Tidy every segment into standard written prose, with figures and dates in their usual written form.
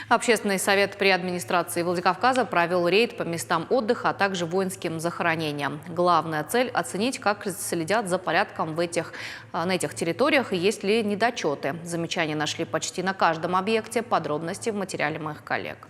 Общественный совет при администрации Владикавказа провел рейд по местам отдыха, а также воинским захоронениям. Главная цель – оценить, как следят за порядком на этих территориях и есть ли недочеты. Замечания нашли почти на каждом объекте. Подробности в материале моих коллег.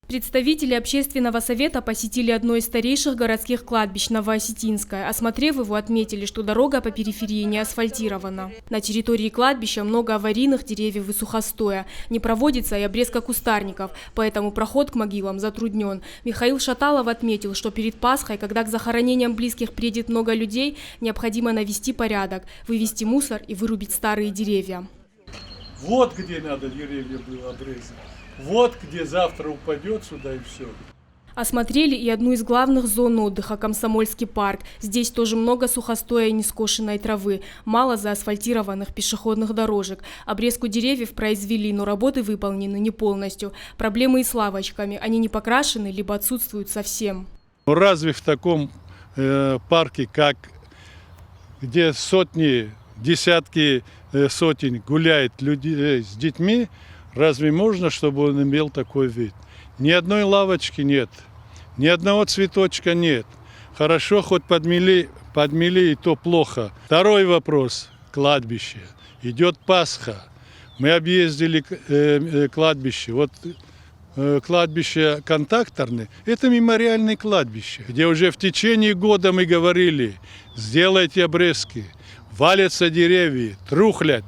Представители общественного совета посетили одно из старейших городских кладбищ Новоосетинское. Осмотрев его, отметили, что дорога по периферии не асфальтирована. На территории кладбища много аварийных деревьев и сухостоя. Не проводится и обрезка кустарников, поэтому проход к могилам затруднен. Михаил Шаталов отметил, что перед Пасхой, когда к захоронениям близких приедет много людей, необходимо навести порядок, вывести мусор и вырубить старые деревья. Вот где надо деревья было обрезать. Вот где завтра упадет сюда и все. Осмотрели и одну из главных зон отдыха – Комсомольский парк. Здесь тоже много сухостоя и нескошенной травы, мало заасфальтированных пешеходных дорожек. Обрезку деревьев произвели, но работы выполнены не полностью. Проблемы и с лавочками. Они не покрашены, либо отсутствуют совсем. Разве в таком парке, где сотни, десятки сотен гуляет людей с детьми, разве можно, чтобы он имел такой вид? Ни одной лавочки нет, ни одного цветочка нет. Хорошо, хоть подмели, и то плохо. Второй вопрос – кладбище. Идет Пасха. Мы объездили кладбище. Вот кладбище Контакторное – это мемориальное кладбище, где уже в течение года мы говорили: сделайте обрезки, валятся деревья, трухлят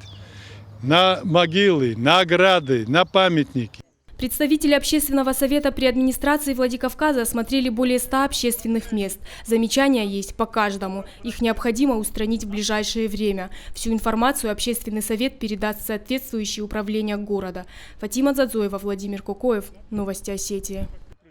на могилы, на ограды, на памятники. Представители общественного совета при администрации Владикавказа осмотрели более 100 общественных мест. Замечания есть по каждому. Их необходимо устранить в ближайшее время. Всю информацию общественный совет передаст в соответствующие управления города. Фатима Дзадзоева, Владимир Кокоев. Новости Осетии.